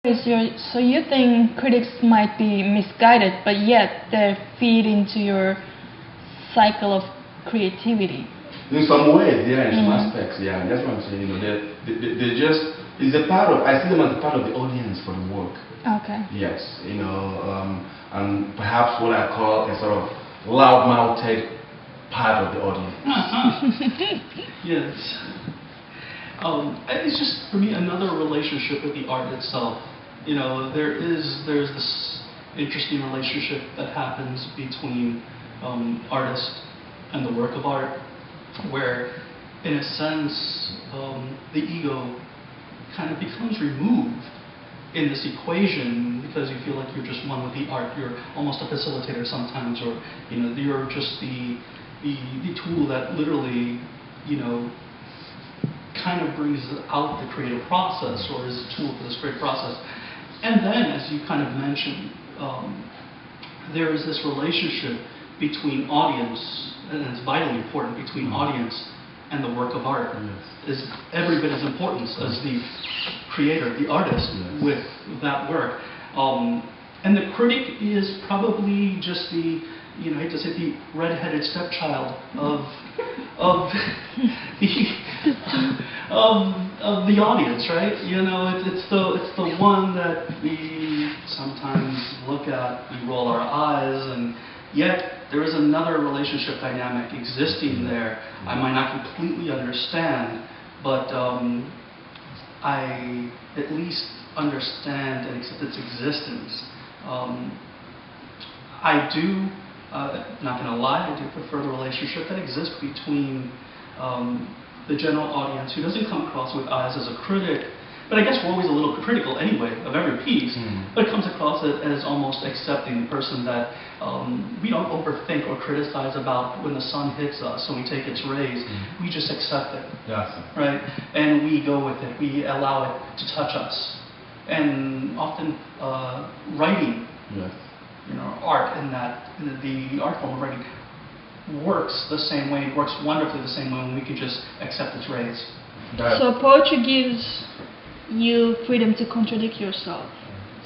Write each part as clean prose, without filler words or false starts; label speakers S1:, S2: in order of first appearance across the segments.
S1: So you think critics might be misguided, but yet they feed into your cycle of creativity?
S2: In some ways, yeah, in some aspects, yeah. And that's what I'm saying. You know, they just it's a part of. I see them as a part of the audience for the work.
S1: Okay.
S2: Yes, you know, and perhaps what I call a sort of loud-mouthed part of the audience.
S3: Yes. It's just for me another relationship with the art itself. You know, there's this interesting relationship that happens between artist and the work of art, where, in a sense, the ego kind of becomes removed in this equation because you feel like you're just one with the art. You're almost a facilitator sometimes, or you know, you're just the tool that literally, you know, kind of brings out the creative process, or is a tool for this creative process. And then, as you kind of mentioned, there is this relationship between audience, and it's vitally important, between audience and the work of art. Is every bit as important as the creator, the artist, with that work. And the critic is probably just the, you know, I hate to say, the red-headed stepchild of the audience, right? You know, it's the one that we sometimes look at, we roll our eyes, and yet there is another relationship dynamic existing there. I might not completely understand, but I at least understand and accept its existence. I do, not going to lie, I do prefer the relationship that exists between the general audience who doesn't come across with eyes as a critic, but I guess we're always a little critical anyway of every piece, but it comes across as almost accepting the person that we don't overthink or criticize about when the sun hits us and we take its rays. We just accept it, right? And we go with it. We allow it to touch us. And often writing, you know, art in that, the art form of writing works the same way, works wonderfully the same way when we can just accept its rays.
S1: So poetry gives you freedom to contradict yourself.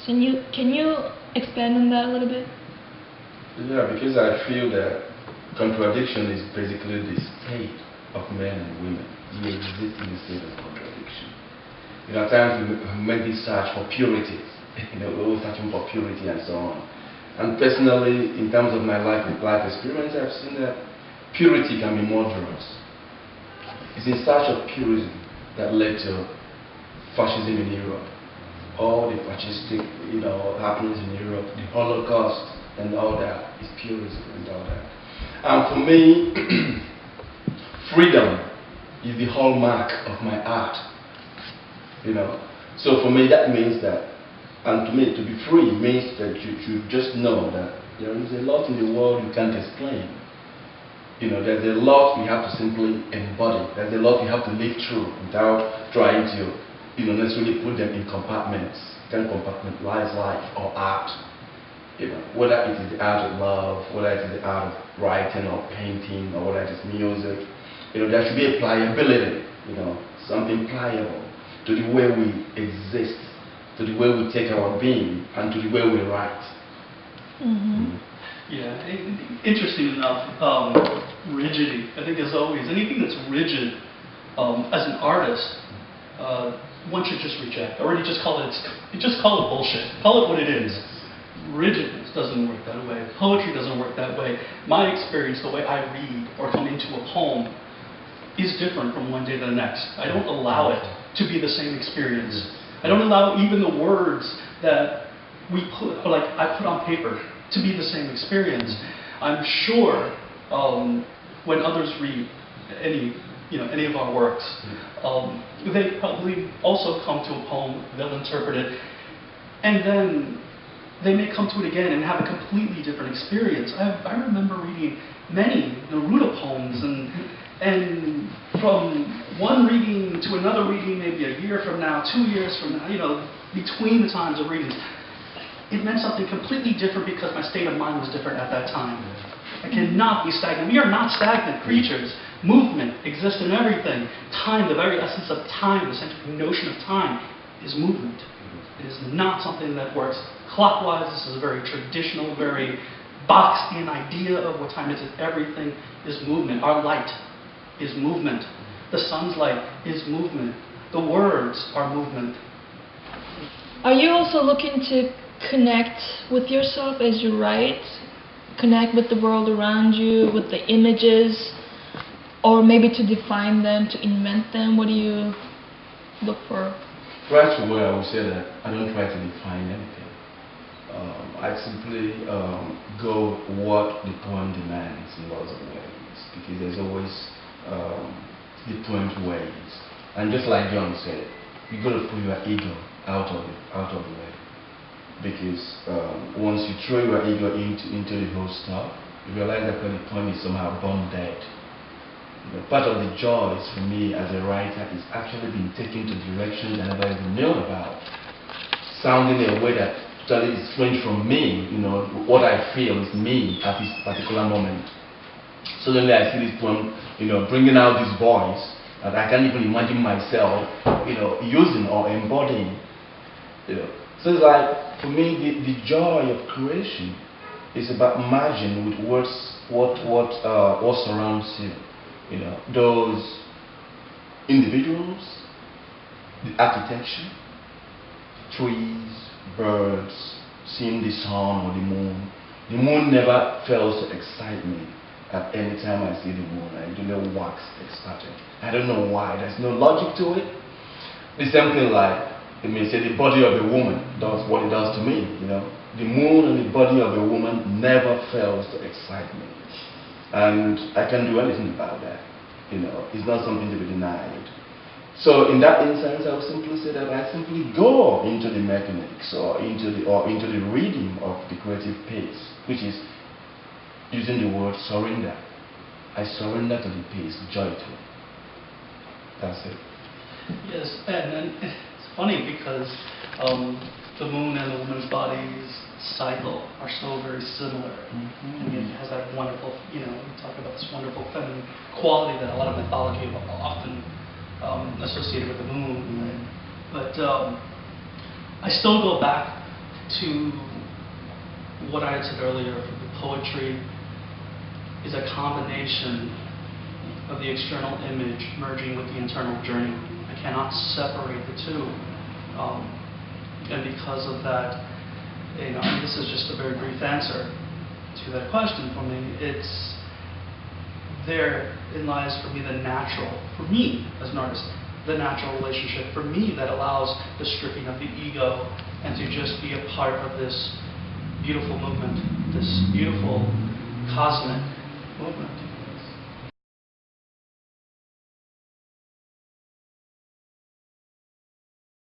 S1: So can you expand on that a little bit?
S2: Yeah, because I feel that contradiction is basically the state of men and women. We exist in a state of contradiction. You know, at times we make this search for purity. You know, we're always searching for purity and so on. And personally, in terms of my life experience, I've seen that purity can be murderous. It's in search of purity that led to fascism in Europe. All the fascistic, you know, happenings in Europe, the Holocaust and all that is purity and all that. And for me, freedom is the hallmark of my art. You know, so for me that means that. And to me, to be free means that you just know that there is a lot in the world you can't explain. You know, there's a lot you have to simply embody. There's a lot you have to live through without trying to, you know, necessarily put them in compartments. You can compartmentalize life or art. You know, whether it is the art of love, whether it is the art of writing or painting, or whether it is music. You know, there should be a pliability. You know, something pliable to the way we exist, to the way we take our being, and to the way we write.
S3: Yeah, interesting enough, rigidity, I think, is always, anything that's rigid as an artist, one should just reject. Or you just call it bullshit. Call it what it is. Rigidness doesn't work that way. Poetry doesn't work that way. My experience, the way I read or come into a poem, is different from one day to the next. I don't allow it to be the same experience. I don't allow even the words that I put on paper to be the same experience. I'm sure when others read any of our works, they probably also come to a poem, they'll interpret it, and then they may come to it again and have a completely different experience. I remember reading many Neruda poems, and from one reading to another reading, maybe a year from now, 2 years from now, you know, between the times of readings, it meant something completely different because my state of mind was different at that time. I cannot be stagnant. We are not stagnant creatures. Movement exists in everything. Time, the very essence of time, the scientific notion of time, is movement. It is not something that works clockwise. This is a very traditional, very boxed-in idea of what time it is. Everything is movement. Our light is movement. The sun's light is movement. The words are movement.
S1: Are you also looking to connect with yourself as you write? Connect with the world around you, with the images, or maybe to define them, to invent them? What do you look for?
S2: First of all, I would say that I don't try to define anything. I simply go what the poem demands in lots of ways, because there's always different ways. And just like John said, you got to put your ego out of the way, because once you throw your ego into the whole stuff, you realize that the poem is somehow born dead. Part of the joy is for me as a writer is actually being taken to directions I never even knew about, sounding in a way that totally is strange from me. What I feel is me at this particular moment. Suddenly I see this poem, bringing out this voice that I can't even imagine myself, using or embodying. So it's like, for me, the joy of creation is about merging with what surrounds you. Those individuals, the architecture, trees, birds, seeing the sun or the moon. The moon never fails to excite me. At any time I see the moon, I do not wax ecstatic. I don't know why. There's no logic to it. It's something like, say the body of a woman does what it does to me. The moon and the body of a woman never fails to excite me. And I can't do anything about that. It's not something to be denied. So in that instance, I would simply say that I simply go into the mechanics or into the reading of the creative piece, which is using the word surrender. I surrender to the piece joyfully. That's it.
S3: Yes, and it's funny because the moon and the woman's bodies cycle are so very similar. And it has that wonderful, we talk about this wonderful feminine quality that a lot of mythology often associated with the moon. Right? But I still go back to what I had said earlier. The poetry is a combination of the external image merging with the internal journey. I cannot separate the two. And because of that, and this is just a very brief answer to that question for me. Therein lies for me the natural, for me as an artist, the natural relationship for me that allows the stripping of the ego and to just be a part of this beautiful movement, this beautiful cosmic